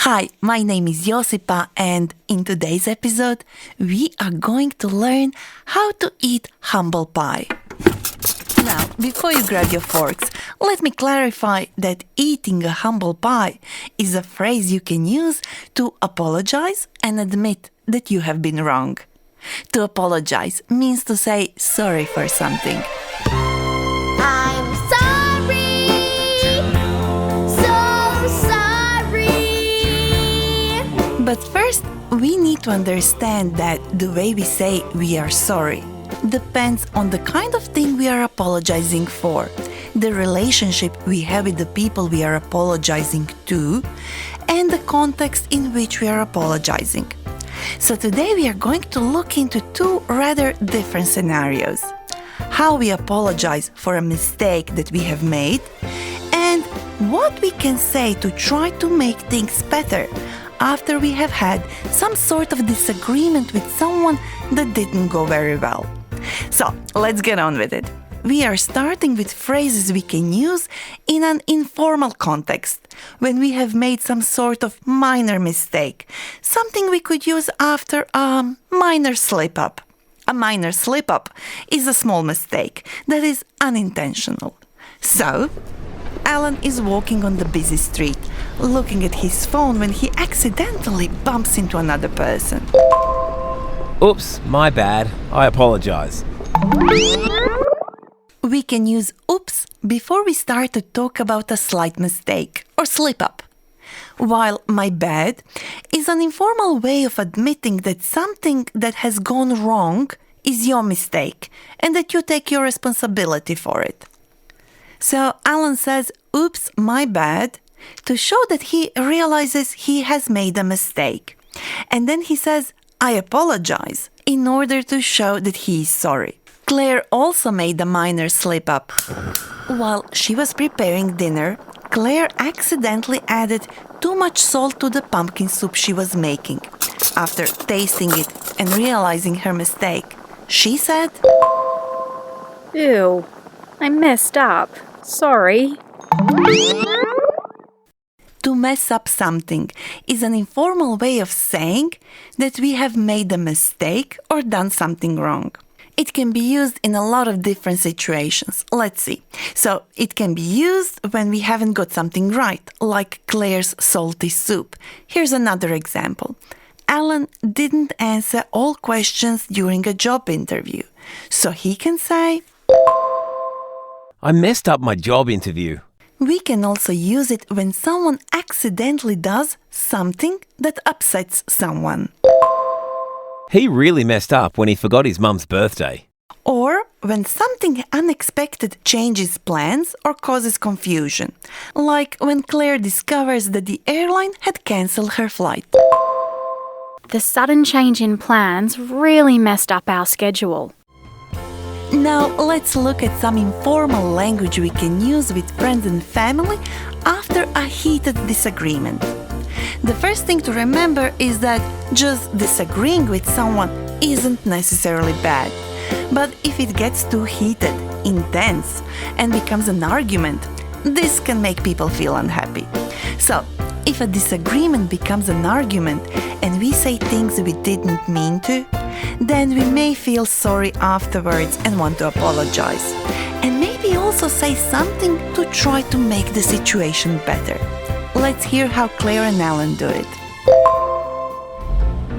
Hi, my name is Josipa, and in today's episode, we are going to learn how to eat humble pie. Now, before you grab your forks, let me clarify that eating a humble pie is a phrase you can use to apologize and admit that you have been wrong. To apologize means to say sorry for something. I'm sorry, so sorry. But first, we need to understand that the way we say we are sorry depends on the kind of thing we are apologizing for, the relationship we have with the people we are apologizing to, and the context in which we are apologizing. So today we are going to look into two rather different scenarios. How we apologize for a mistake that we have made, and what we can say to try to make things better after we have had some sort of disagreement with someone that didn't go very well. So, let's get on with it. We are starting with phrases we can use in an informal context, when we have made some sort of minor mistake, something we could use after a minor slip-up. A minor slip-up is a small mistake that is unintentional. So, Alan is walking on the busy street, looking at his phone when he accidentally bumps into another person. Oops, my bad. I apologise. We can use oops before we start to talk about a slight mistake or slip-up. While my bad is an informal way of admitting that something that has gone wrong is your mistake and that you take your responsibility for it. So Alan says, oops, my bad, to show that he realizes he has made a mistake. And then he says, I apologize, in order to show that he is sorry. Claire also made a minor slip-up. While she was preparing dinner, Claire accidentally added too much salt to the pumpkin soup she was making. After tasting it and realizing her mistake, she said, Ew, I messed up. Sorry. To mess up something is an informal way of saying that we have made a mistake or done something wrong. It can be used in a lot of different situations. Let's see. So, it can be used when we haven't got something right, like Claire's salty soup. Here's another example. Alan didn't answer all questions during a job interview. So he can say, I messed up my job interview. We can also use it when someone accidentally does something that upsets someone. He really messed up when he forgot his mum's birthday. Or when something unexpected changes plans or causes confusion, like when Claire discovers that the airline had cancelled her flight. The sudden change in plans really messed up our schedule. Now let's look at some informal language we can use with friends and family after a heated disagreement. The first thing to remember is that just disagreeing with someone isn't necessarily bad. But if it gets too heated, intense, and becomes an argument, this can make people feel unhappy. So, if a disagreement becomes an argument and we say things we didn't mean to, then we may feel sorry afterwards and want to apologize. And maybe also say something to try to make the situation better. Let's hear how Claire and Alan do it.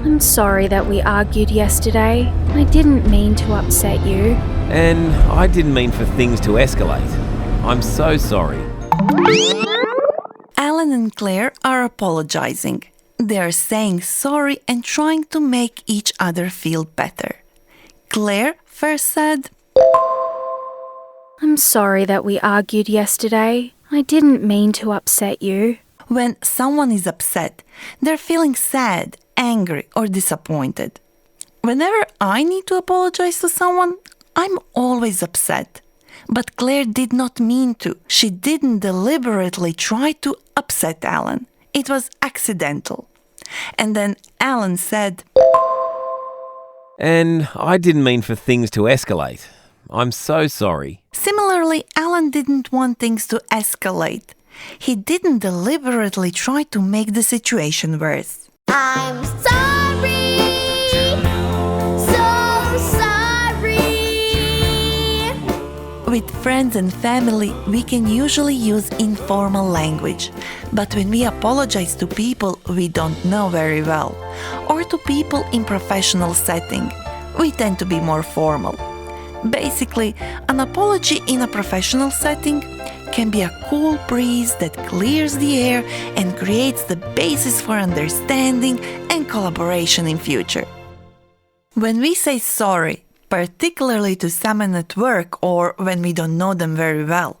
I'm sorry that we argued yesterday. I didn't mean to upset you. And I didn't mean for things to escalate. I'm so sorry. Alan and Claire are apologizing. They are saying sorry and trying to make each other feel better. Claire first said, I'm sorry that we argued yesterday. I didn't mean to upset you. When someone is upset, they're feeling sad, angry, or disappointed. Whenever I need to apologize to someone, I'm always upset. But Claire did not mean to. She didn't deliberately try to upset Alan. It was accidental. And then Alan said, And I didn't mean for things to escalate. I'm so sorry. Similarly, Alan didn't want things to escalate. He didn't deliberately try to make the situation worse. I'm sorry. So sorry. With friends and family, we can usually use informal language. But when we apologize to people we don't know very well, or to people in professional setting, we tend to be more formal. Basically, an apology in a professional setting can be a cool breeze that clears the air and creates the basis for understanding and collaboration in future. When we say sorry, particularly to someone at work or when we don't know them very well,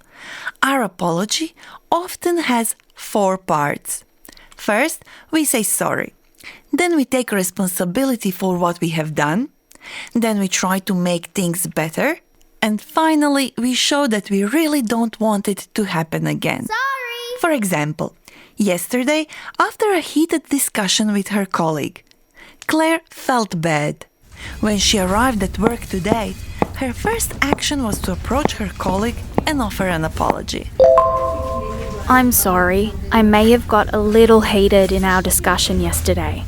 our apology often has 4 parts. First, we say sorry. Then we take responsibility for what we have done. Then we try to make things better. And finally, we show that we really don't want it to happen again. Sorry. For example, yesterday, after a heated discussion with her colleague, Claire felt bad. When she arrived at work today, her first action was to approach her colleague and offer an apology. I'm sorry. I may have got a little heated in our discussion yesterday.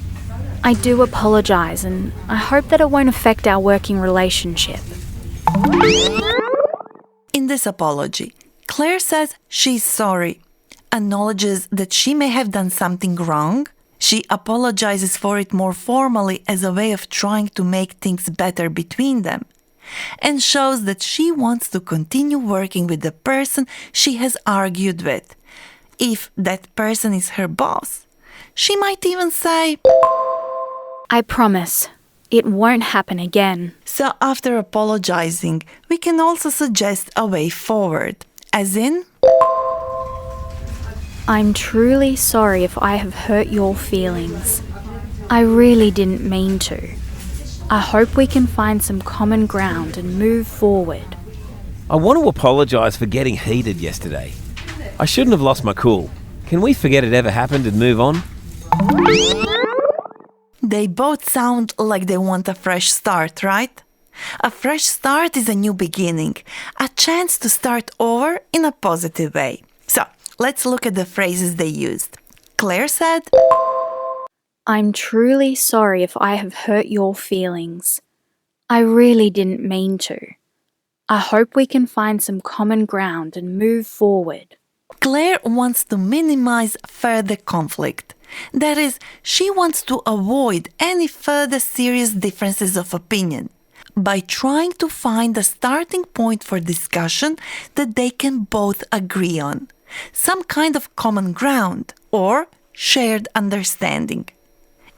I do apologise, and I hope that it won't affect our working relationship. In this apology, Claire says she's sorry, acknowledges that she may have done something wrong. She apologizes for it more formally as a way of trying to make things better between them, and shows that she wants to continue working with the person she has argued with. If that person is her boss, she might even say, I promise, it won't happen again. So after apologizing, we can also suggest a way forward, as in, I'm truly sorry if I have hurt your feelings. I really didn't mean to. I hope we can find some common ground and move forward. I want to apologise for getting heated yesterday. I shouldn't have lost my cool. Can we forget it ever happened and move on? They both sound like they want a fresh start, right? A fresh start is a new beginning, a chance to start over in a positive way. So, let's look at the phrases they used. Claire said, I'm truly sorry if I have hurt your feelings. I really didn't mean to. I hope we can find some common ground and move forward. Claire wants to minimize further conflict. That is, she wants to avoid any further serious differences of opinion by trying to find a starting point for discussion that they can both agree on, some kind of common ground or shared understanding.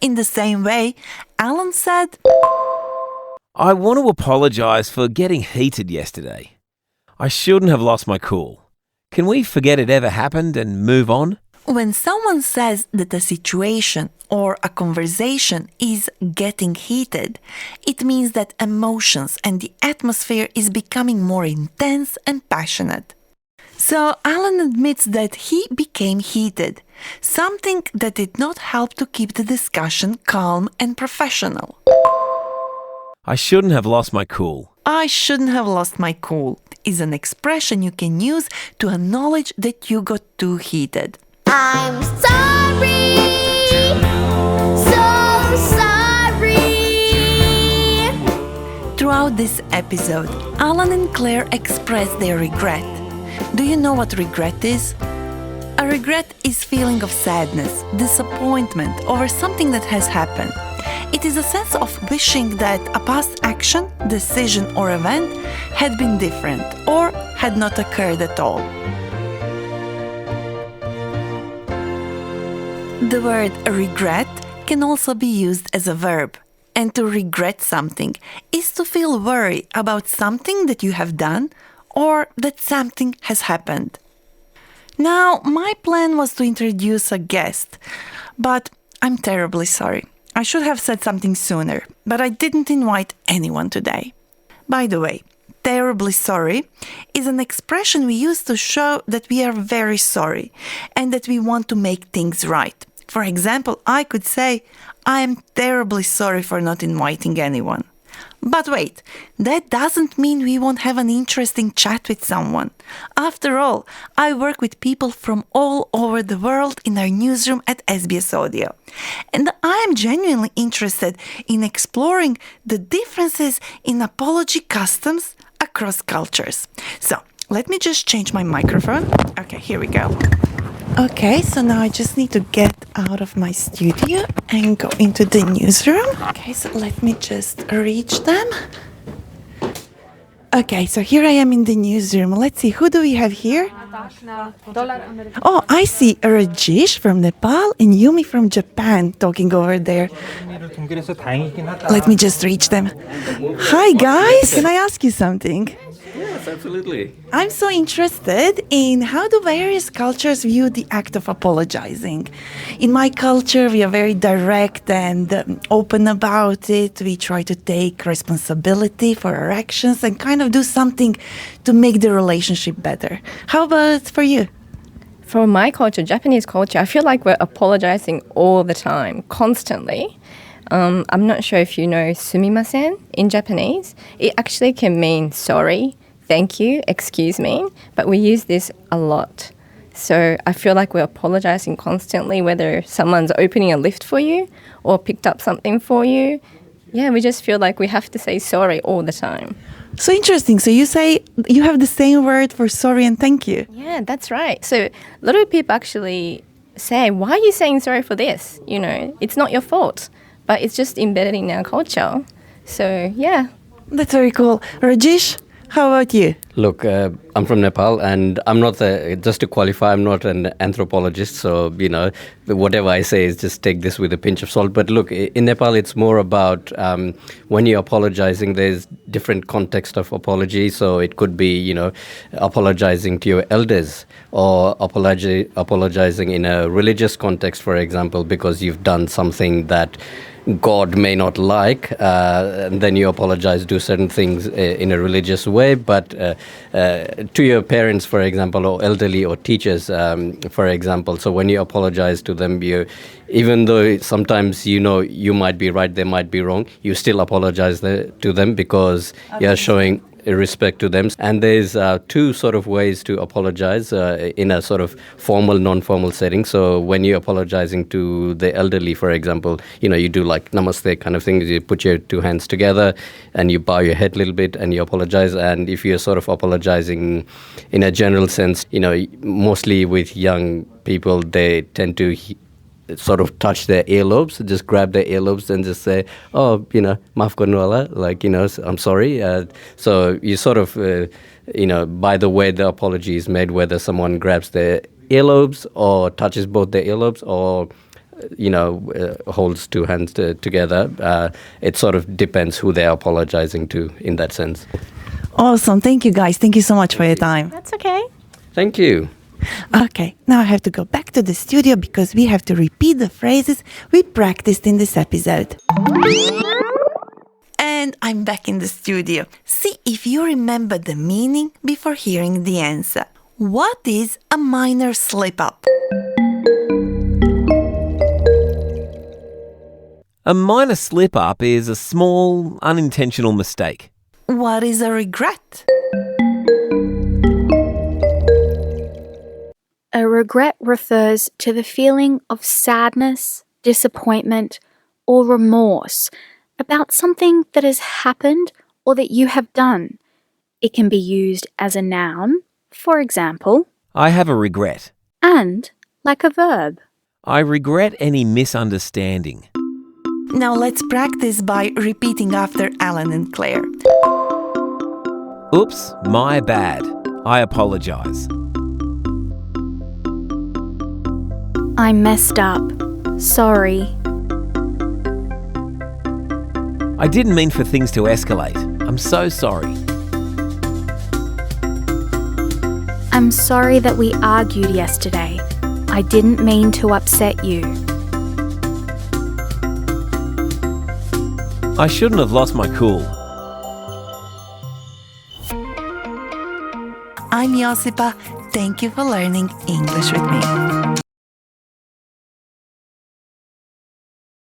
In the same way, Alan said, I want to apologise for getting heated yesterday. I shouldn't have lost my cool. Can we forget it ever happened and move on? When someone says that a situation or a conversation is getting heated, it means that emotions and the atmosphere is becoming more intense and passionate. So Alan admits that he became heated, something that did not help to keep the discussion calm and professional. I shouldn't have lost my cool. I shouldn't have lost my cool is an expression you can use to acknowledge that you got too heated. I'm sorry. So sorry. Throughout this episode, Alan and Claire express their regret. Do you know what regret is? A regret is feeling of sadness, disappointment over something that has happened. It is a sense of wishing that a past action, decision or event had been different or had not occurred at all. The word regret can also be used as a verb. And to regret something is to feel worry about something that you have done or that something has happened. Now, my plan was to introduce a guest, but I'm terribly sorry. I should have said something sooner, but I didn't invite anyone today. By the way, terribly sorry is an expression we use to show that we are very sorry and that we want to make things right. For example, I could say, I am terribly sorry for not inviting anyone. But wait, that doesn't mean we won't have an interesting chat with someone. After all, I work with people from all over the world in our newsroom at SBS Audio. And I am genuinely interested in exploring the differences in apology customs across cultures. So, let me just change my microphone. Okay, here we go. Okay, so now I just need to get out of my studio and go into the newsroom. Okay, so let me just reach them. Okay, so here I am in the newsroom. Let's see, who do we have here? Oh, I see Rajesh from Nepal and Yumi from Japan talking over there. Let me just reach them. Hi guys, can I ask you something? Yes, absolutely. I'm so interested in how do various cultures view the act of apologizing. In my culture, we are very direct and open about it. We try to take responsibility for our actions and kind of do something to make the relationship better. How about for you? For my culture, Japanese culture, I feel like we're apologizing all the time, constantly. I'm not sure if you know sumimasen in Japanese. It actually can mean sorry, thank you, excuse me, but we use this a lot. So I feel like we're apologizing constantly, whether someone's opening a lift for you or picked up something for you. Yeah, we just feel like we have to say sorry all the time. So interesting. So you say you have the same word for sorry and thank you. Yeah, that's right. So a lot of people actually say, why are you saying sorry for this? You know, it's not your fault, but it's just embedded in our culture. So, yeah. That's very cool. Rajesh, how about you? Look, I'm from Nepal, and I'm not just to qualify, I'm not an anthropologist, so, you know, whatever I say is just take this with a pinch of salt. But look, in Nepal, it's more about when you're apologizing, there's different context of apology. So it could be, you know, apologizing to your elders or apologizing in a religious context, for example, because you've done something that God may not like, and then you apologize, do certain things in a religious way, but to your parents, for example, or elderly or teachers, for example. So when you apologize to them, even though sometimes you know you might be right, they might be wrong, you still apologize to them because you're showing respect to them. And there's two sort of ways to apologize in a sort of formal, non-formal setting. So when you're apologizing to the elderly, for example, you know, you do like namaste kind of thing. You put your two hands together and you bow your head a little bit and you apologize. And if you're sort of apologizing in a general sense, you know, mostly with young people, they tend to sort of touch their earlobes, just grab their earlobes and just say, oh, you know, maaf karnu wala, like, you know, I'm sorry. So you sort of, you know, by the way the apology is made, whether someone grabs their earlobes or touches both their earlobes or, you know, holds two hands together, it sort of depends who they're apologizing to in that sense. Awesome. Thank you, guys. Thank you so much for your time. That's okay. Thank you. Okay, now I have to go back to the studio because we have to repeat the phrases we practiced in this episode. And I'm back in the studio. See if you remember the meaning before hearing the answer. What is a minor slip-up? A minor slip-up is a small, unintentional mistake. What is a regret? A regret refers to the feeling of sadness, disappointment, or remorse about something that has happened or that you have done. It can be used as a noun, for example, I have a regret. and like a verb. I regret any misunderstanding. Now let's practice by repeating after Alan and Claire. Oops, my bad. I apologise. I messed up. Sorry. I didn't mean for things to escalate. I'm so sorry. I'm sorry that we argued yesterday. I didn't mean to upset you. I shouldn't have lost my cool. I'm Josipa. Thank you for learning English with me.